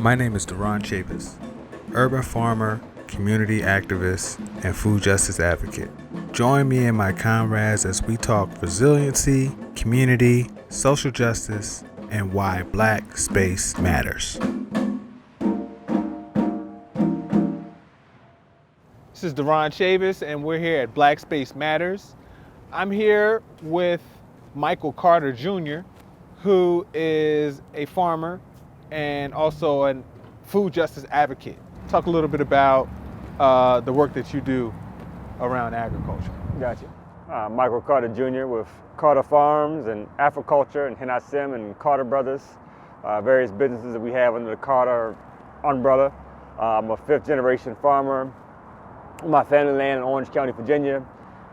My name is Duron Chavis, urban farmer, community activist, and food justice advocate. Join me and my comrades as we talk resiliency, community, social justice, and why Black space matters. This is Duron Chavis, and we're here at Black Space Matters. I'm here with Michael Carter Jr., who is a farmer and also a food justice advocate. Talk a little bit about the work that you do around agriculture. Gotcha. Michael Carter Jr. with Carter Farms and Agriculture and Henassim and Carter Brothers, various businesses that we have under the Carter umbrella. I'm a fifth generation farmer. My family land in Orange County, Virginia,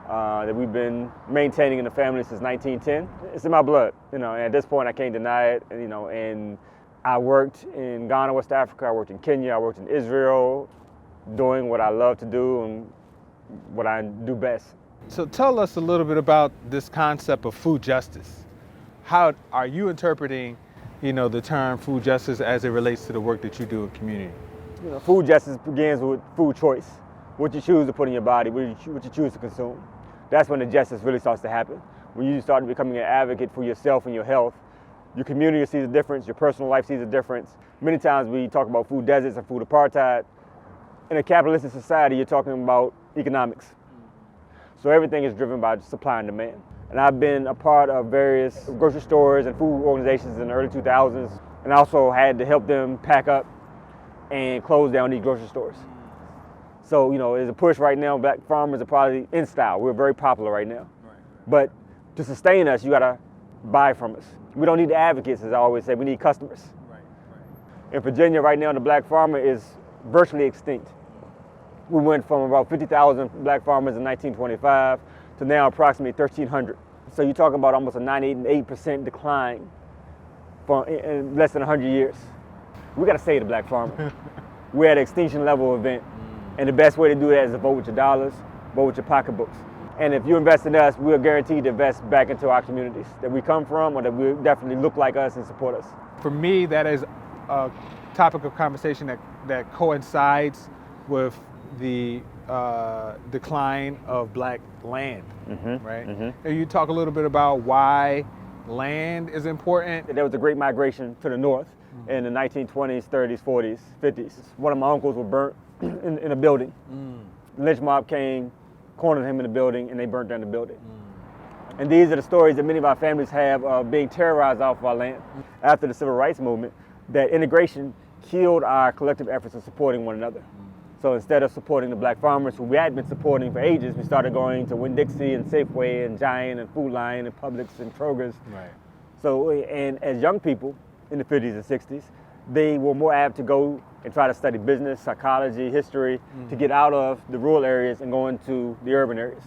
that we've been maintaining in the family since 1910. It's in my blood, and at this point I can't deny it, and I worked in Ghana, West Africa, I worked in Kenya, I worked in Israel, doing what I love to do and what I do best. So tell us a little bit about this concept of food justice. How are you interpreting, the term food justice as it relates to the work that you do in community? Food justice begins with food choice. What you choose to put in your body, what you choose to consume. That's when the justice really starts to happen. When you start becoming an advocate for yourself and your health, your community sees a difference, your personal life sees a difference. Many times we talk about food deserts and food apartheid. In a capitalistic society, you're talking about economics. So everything is driven by supply and demand. And I've been a part of various grocery stores and food organizations in the early 2000s, and I also had to help them pack up and close down these grocery stores. So, there's a push right now. Black farmers are probably in style. We're very popular right now. Right. But to sustain us, you gotta buy from us. We don't need advocates, as I always say. We need customers. Right. In Virginia right now, the black farmer is virtually extinct. We went from about 50,000 black farmers in 1925 to now approximately 1,300. So you're talking about almost a 98% decline in less than 100 years. We gotta save the black farmer. We're at an extinction level event. And the best way to do that is to vote with your dollars, vote with your pocketbooks. And if you invest in us, we're guaranteed to invest back into our communities that we come from, or that will definitely look like us and support us. For me, that is a topic of conversation that coincides with the decline of black land, right? Mm-hmm. And you talk a little bit about why land is important. There was a great migration to the north in the 1920s, 30s, 40s, 50s. One of my uncles was burnt in a building. Lynch mob came, cornered him in the building, and they burnt down the building. And these are the stories that many of our families have of being terrorized off of our land. After the civil rights movement, that integration killed our collective efforts of supporting one another. So instead of supporting the black farmers who we had been supporting for ages, we started going to Winn-Dixie and Safeway and Giant and Food Lion and Publix and Kroger's. Right. So, and as young people in the 50s and 60s, they were more apt to go and try to study business, psychology, history, to get out of the rural areas and go into the urban areas.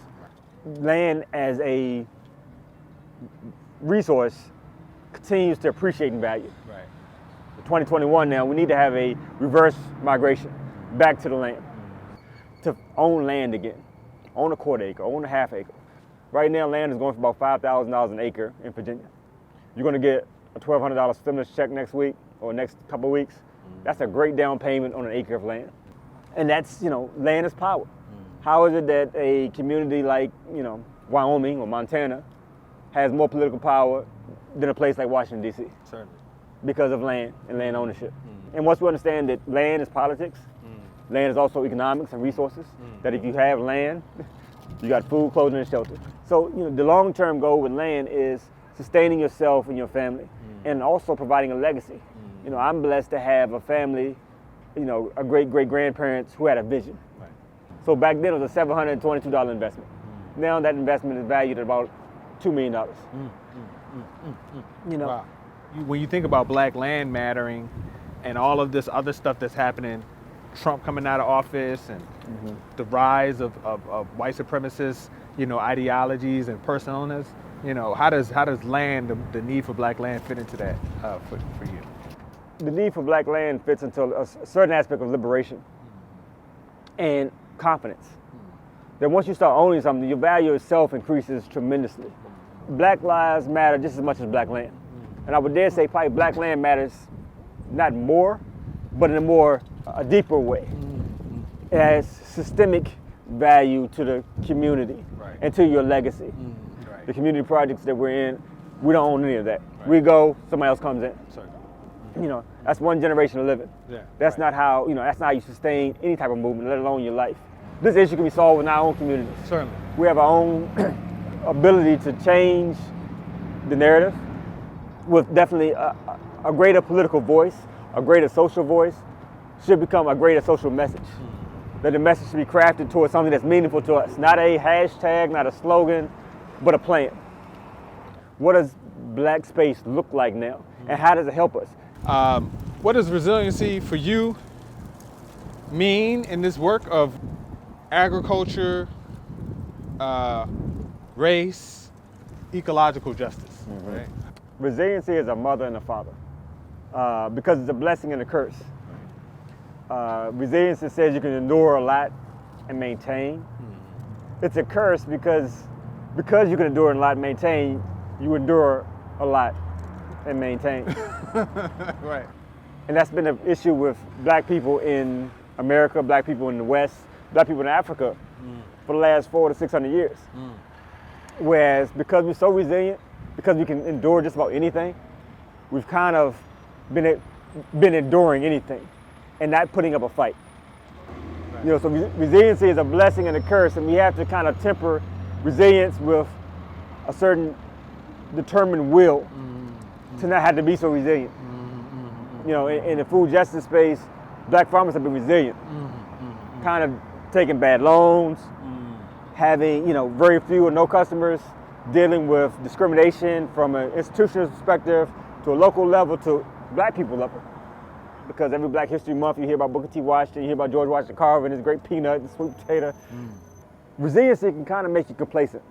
Land as a resource continues to appreciate in value. Right. In 2021 now, we need to have a reverse migration back to the land, to own land again, own a quarter acre, own a half acre. Right now, land is going for about $5,000 an acre in Virginia. You're going to get a $1,200 stimulus check next week or next couple of weeks. That's a great down payment on an acre of land. And that's, land is power. How is it that a community like, Wyoming or Montana has more political power than a place like Washington, D.C.? Certainly. Because of land and land ownership. And once we understand that land is politics, land is also economics and resources, that if you have land, you got food, clothing, and shelter. So, the long-term goal with land is sustaining yourself and your family, and also providing a legacy. I'm blessed to have a family, a great-great-grandparents who had a vision. Right. So back then it was a $722 investment. Now that investment is valued at about $2 million. Wow. When you think about black land mattering and all of this other stuff that's happening, Trump coming out of office and the rise of white supremacist, ideologies and personalness, how does land, the need for black land fit into that for you? The need for black land fits into a certain aspect of liberation and confidence. That once you start owning something, your value itself increases tremendously. Black lives matter just as much as black land. And I would dare say probably black land matters not more, but in a deeper way. It has systemic value to the community and to your legacy. The community projects that we're in, we don't own any of that. We go, somebody else comes in. You know, that's one generation of living. That's not how, that's not how you sustain any type of movement, let alone your life. This issue can be solved in our own communities. Certainly. We have our own ability to change the narrative with definitely a greater political voice, a greater social voice, should become a greater social message. That the message should be crafted towards something that's meaningful to us. Not a hashtag, not a slogan, but a plan. What does black space look like now? And how does it help us? What does resiliency for you mean in this work of agriculture, race, ecological justice? Right? Resiliency is a mother and a father because it's a blessing and a curse. Resiliency says you can endure a lot and maintain. It's a curse because you can endure a lot and maintain, you endure a lot and maintain. Right. And that's been an issue with black people in America, black people in the West, black people in Africa for the last 400 to 600 years. Whereas because we're so resilient, because we can endure just about anything, we've kind of been enduring anything and not putting up a fight. So resiliency is a blessing and a curse, and we have to kind of temper resilience with a certain determined will to not have to be so resilient. In the food justice space, black farmers have been resilient, kind of taking bad loans, having very few or no customers, dealing with discrimination from an institutional perspective to a local level to black people level. Because every Black History Month you hear about Booker T. Washington, you hear about George Washington Carver and his great peanut and sweet potato. Resiliency can kind of make you complacent.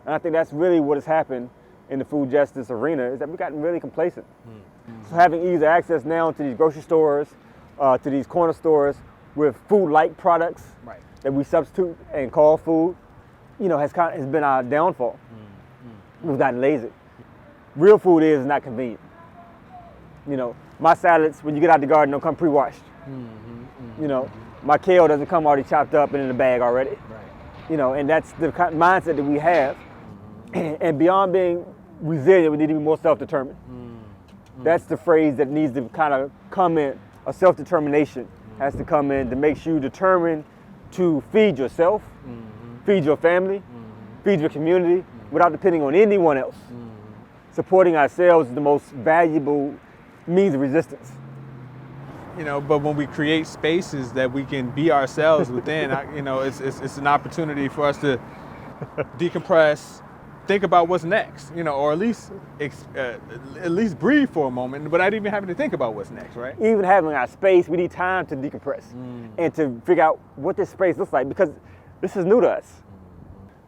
And I think that's really what has happened in the food justice arena, is that we've gotten really complacent. So having easy access now to these grocery stores, to these corner stores with food-like products that we substitute and call food, has been our downfall. We've gotten lazy. Real food is not convenient. My salads, when you get out the garden, don't come pre-washed. My kale doesn't come already chopped up and in a bag already. And that's the mindset that we have. And beyond being resilient, we need to be more self-determined. That's the phrase that needs to kind of come in. A self-determination has to come in to make you determined to feed yourself, feed your family, feed your community without depending on anyone else. Supporting ourselves is the most valuable means of resistance. But when we create spaces that we can be ourselves within, it's an opportunity for us to decompress, think about what's next, or at least breathe for a moment, but not even having to think about what's next, right? Even having our space, we need time to decompress and to figure out what this space looks like, because this is new to us.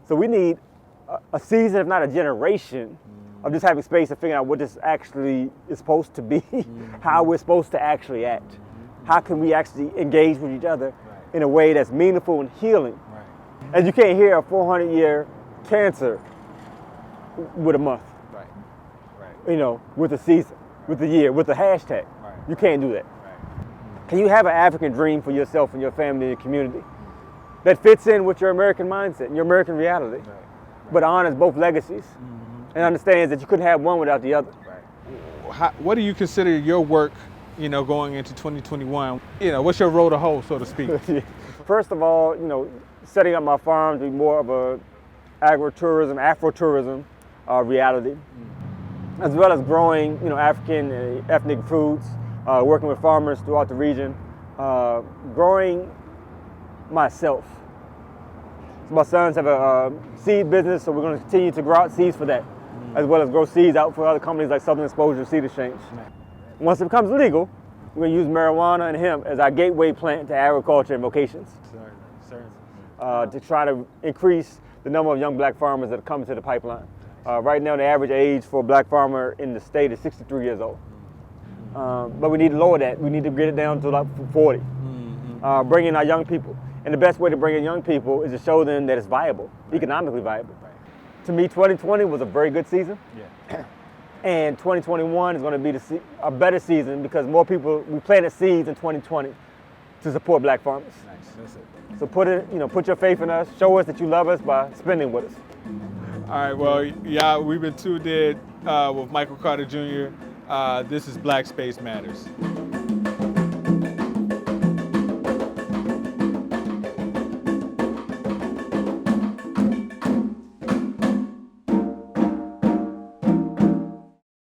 So we need a season, if not a generation, of just having space to figure out what this actually is supposed to be, how we're supposed to actually act. How can we actually engage with each other in a way that's meaningful and healing? And you can't hear a 400-year cancer with a month, with a season, with a year, with a hashtag. You can't do that. Can you have an African dream for yourself and your family and your community that fits in with your American mindset and your American reality, but honors both legacies and understands that you couldn't have one without the other? What do you consider your work, going into 2021? What's your road to hoe, so to speak? First of all, setting up my farm to be more of a agritourism, Afro-tourism reality, as well as growing, African and ethnic foods, working with farmers throughout the region, growing myself. So my sons have a seed business, so we're going to continue to grow out seeds for that, as well as grow seeds out for other companies like Southern Exposure Seed Exchange. Once it becomes legal, we're going to use marijuana and hemp as our gateway plant to agriculture and vocations. To try to increase the number of young black farmers that come to the pipeline. Right now, the average age for a black farmer in the state is 63 years old. But we need to lower that. We need to get it down to like 40. Bring in our young people. And the best way to bring in young people is to show them that it's viable, economically viable. To me, 2020 was a very good season. And 2021 is going to be a better season because more people, we planted seeds in 2020 to support black farmers. Nice, that's it. So put your faith in us. Show us that you love us by spending with us. All right, well, yeah, we've been tuned in with Michael Carter Jr. This is Black Space Matters.